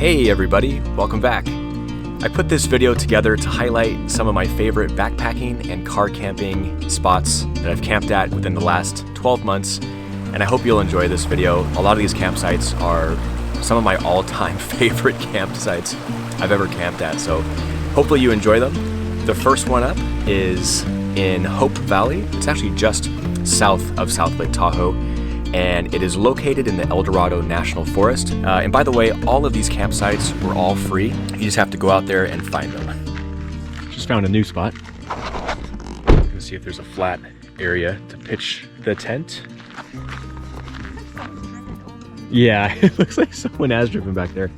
Hey everybody, welcome back. I put this video together to highlight some of my favorite backpacking and car camping spots that I've camped at within the last 12 months, and I hope you'll enjoy this video. A lot of these campsites are some of my all-time favorite campsites I've ever camped at, so hopefully you enjoy them. The first one up is in Hope Valley. It's actually just south of South Lake Tahoe, and it is located in the El Dorado National Forest. And by the way, all of these campsites were all free. You just have to go out there and find them. Just found a new spot. Let's see if there's a flat area to pitch the tent. Yeah, it looks like someone has driven back there.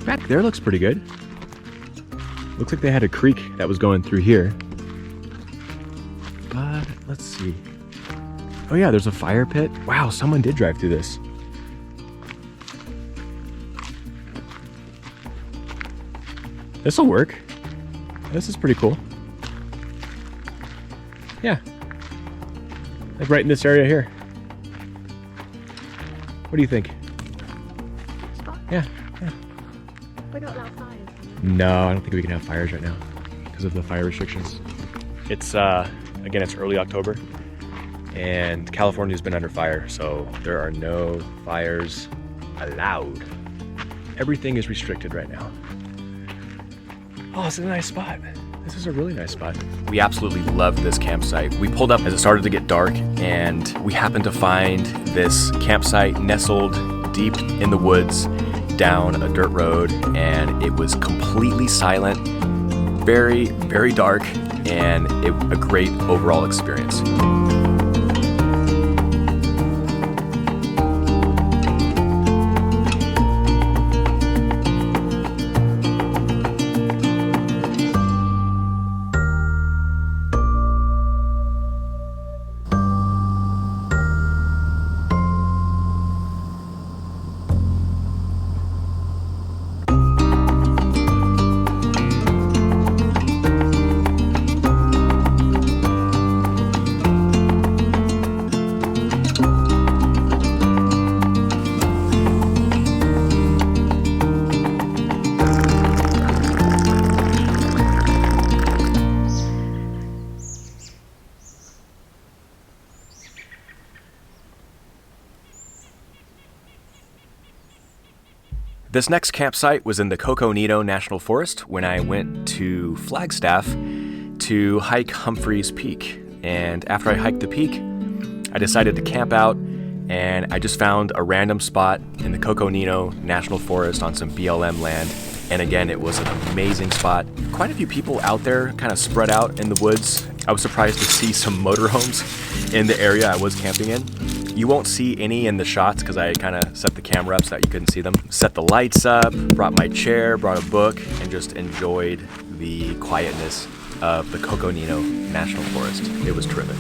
Back there looks pretty good. Looks like they had a creek that was going through here. But let's see. Oh yeah, there's a fire pit. Wow, someone did drive through this. This'll work. This is pretty cool. Yeah. Like right in this area here. What do you think? Spot? Yeah. We're not allowed fires. No, I don't think we can have fires right now because of the fire restrictions. It's, again, it's early October. And California's been under fire, so there are no fires allowed. Everything is restricted right now. Oh, this is a nice spot. This is a really nice spot. We absolutely loved this campsite. We pulled up as it started to get dark, and we happened to find this campsite nestled deep in the woods down a dirt road, and it was completely silent, very, very dark, and a great overall experience. This next campsite was in the Coconino National Forest when I went to Flagstaff to hike Humphreys Peak. And after I hiked the peak, I decided to camp out, and I just found a random spot in the Coconino National Forest on some BLM land. And again, it was an amazing spot. Quite a few people out there kind of spread out in the woods. I was surprised to see some motorhomes in the area I was camping in. You won't see any in the shots because I kind of set the camera up so that you couldn't see them. Set the lights up, brought my chair, brought a book, and just enjoyed the quietness of the Coconino National Forest. It was terrific.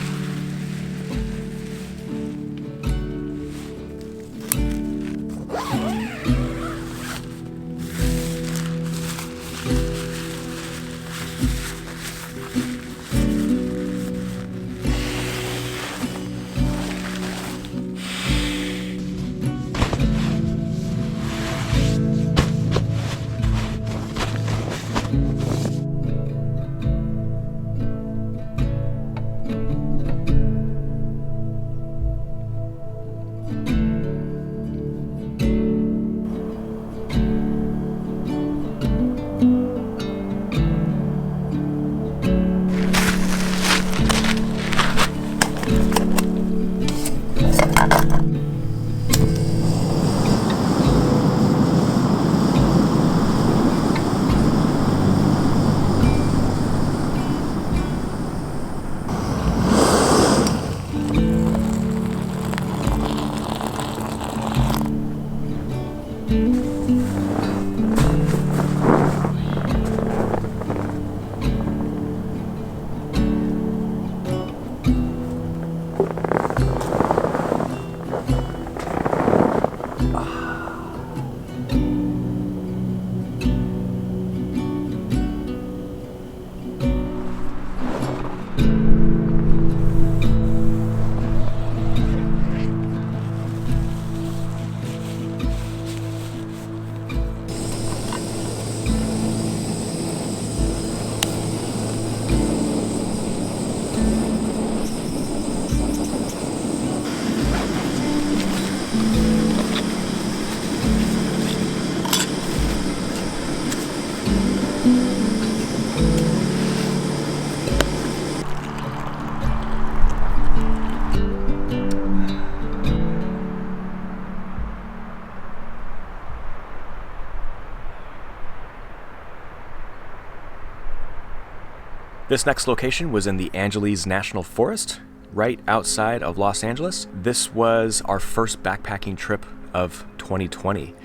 This next location was in the Angeles National Forest, right outside of Los Angeles. This was our first backpacking trip of 2020.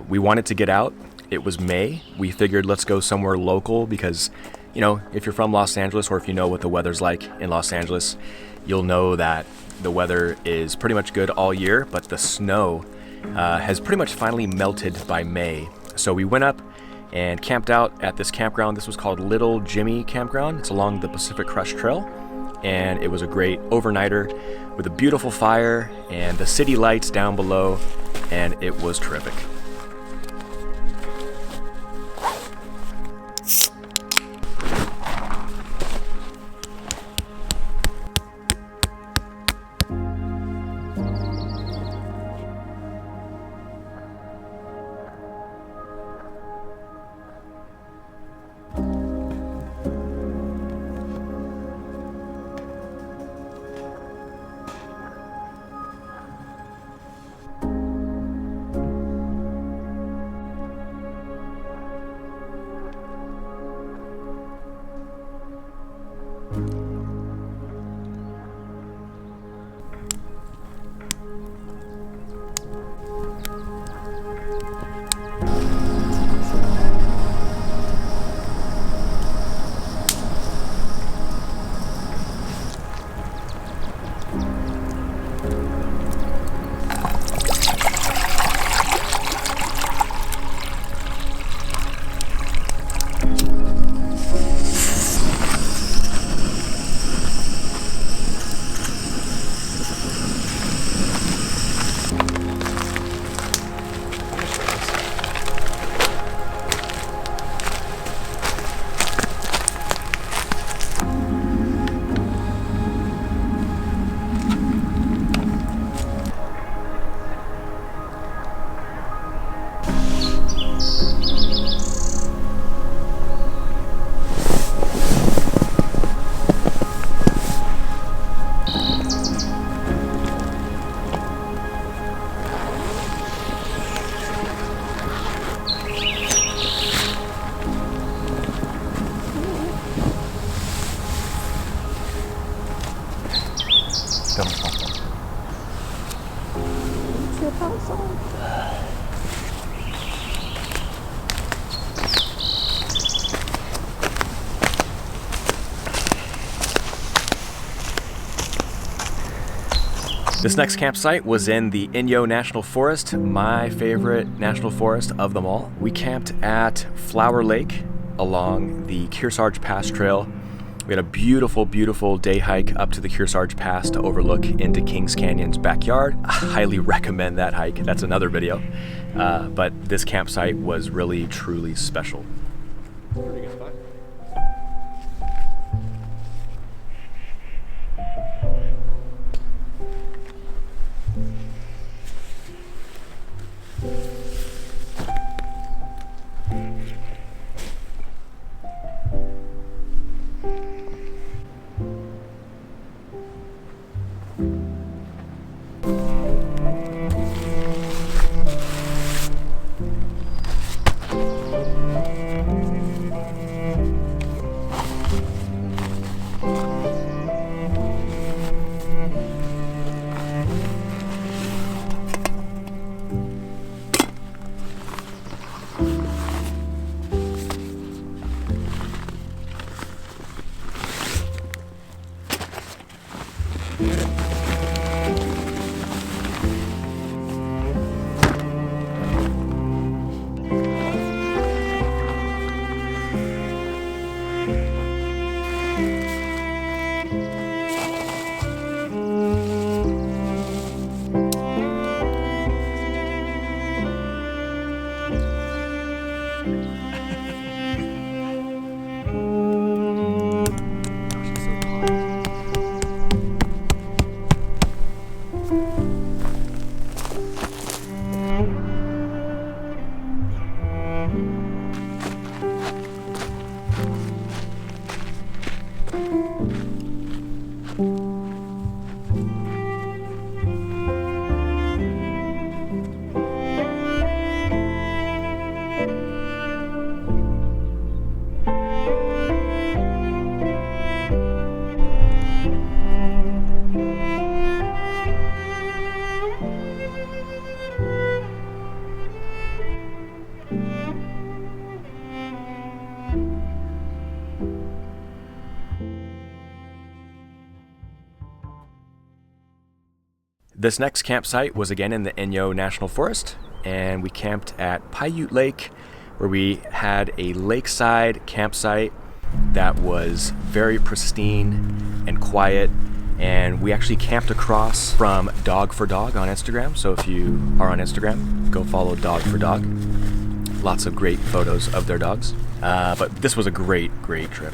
We wanted to get out. It was May. We figured let's go somewhere local because, you know, if you're from Los Angeles or if you know what the weather's like in Los Angeles, you'll know that the weather is pretty much good all year, but the snow has pretty much finally melted by May. So we went up and camped out at this campground. This was called Little Jimmy Campground. It's along the Pacific Crest Trail, and it was a great overnighter with a beautiful fire and the city lights down below, and it was terrific. It's your parasol. This next campsite was in the Inyo National Forest, my favorite national forest of them all. We camped at Flower Lake along the Kearsarge Pass Trail. We had a beautiful, beautiful day hike up to the Kearsarge Pass to overlook into Kings Canyon's backyard. I highly recommend that hike. That's another video. But this campsite was really, truly special. Pretty good spot. This next campsite was again in the Inyo National Forest, and we camped at Paiute Lake, where we had a lakeside campsite that was very pristine and quiet. And we actually camped across from Dog for Dog on Instagram. So if you are on Instagram, go follow Dog for Dog. Lots of great photos of their dogs. But this was a great trip.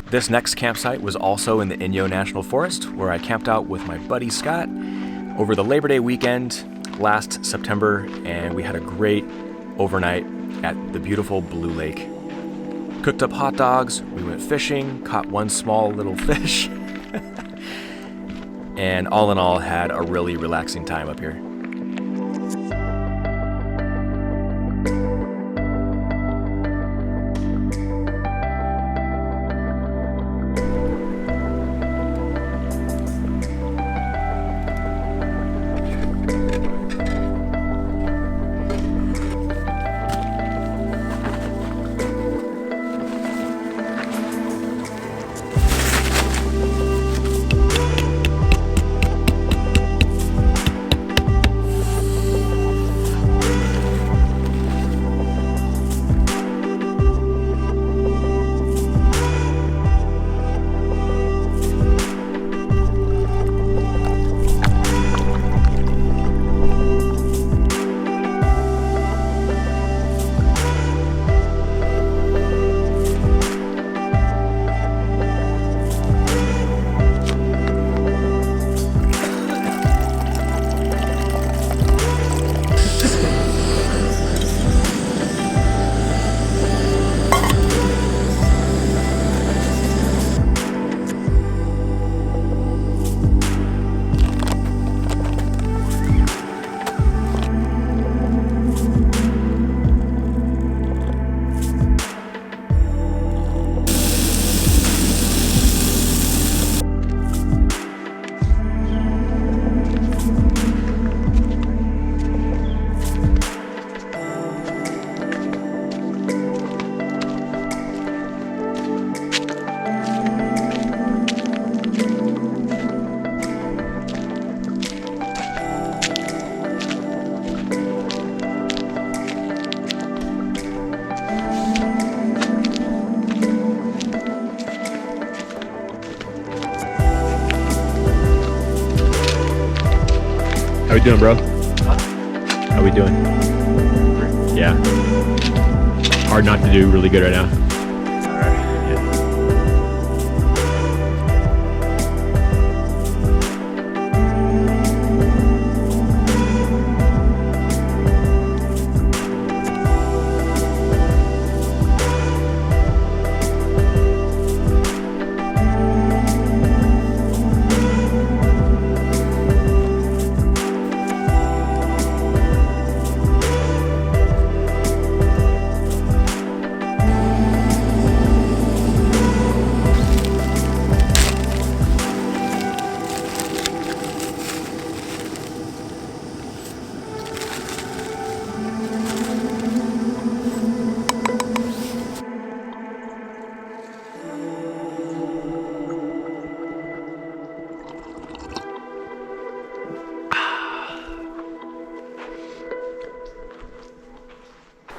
This next campsite was also in the Inyo National Forest, where I camped out with my buddy Scott over the Labor Day weekend last September, and we had a great overnight at the beautiful Blue Lake. Cooked up hot dogs, we went fishing, caught one small little fish, and all in all had a really relaxing time up here. we doing, bro? How we doing? Yeah. Hard not to do really good right now.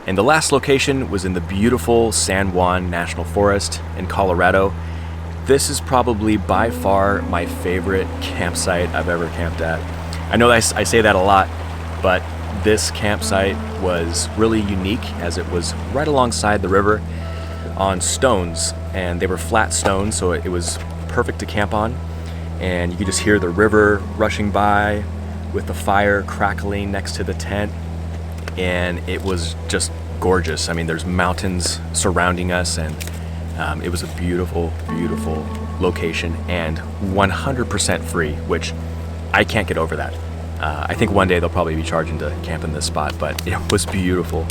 And the last location was in the beautiful San Juan National Forest in Colorado. This is probably by far my favorite campsite I've ever camped at. I know I say that a lot, but this campsite was really unique as it was right alongside the river on stones, and they were flat stones, so it was perfect to camp on. And you could just hear the river rushing by with the fire crackling next to the tent. And it was just gorgeous. I mean, there's mountains surrounding us, and it was a beautiful, beautiful location and 100% free, which I can't get over that. I think one day they'll probably be charging to camp in this spot, but it was beautiful.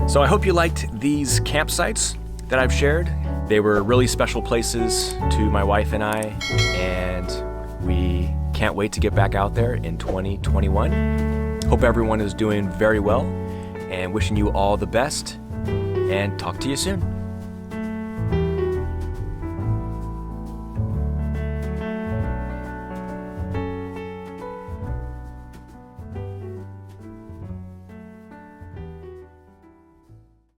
So I hope you liked these campsites that I've shared. They were really special places to my wife and I, and we can't wait to get back out there in 2021. Hope everyone is doing very well, and wishing you all the best, and talk to you soon.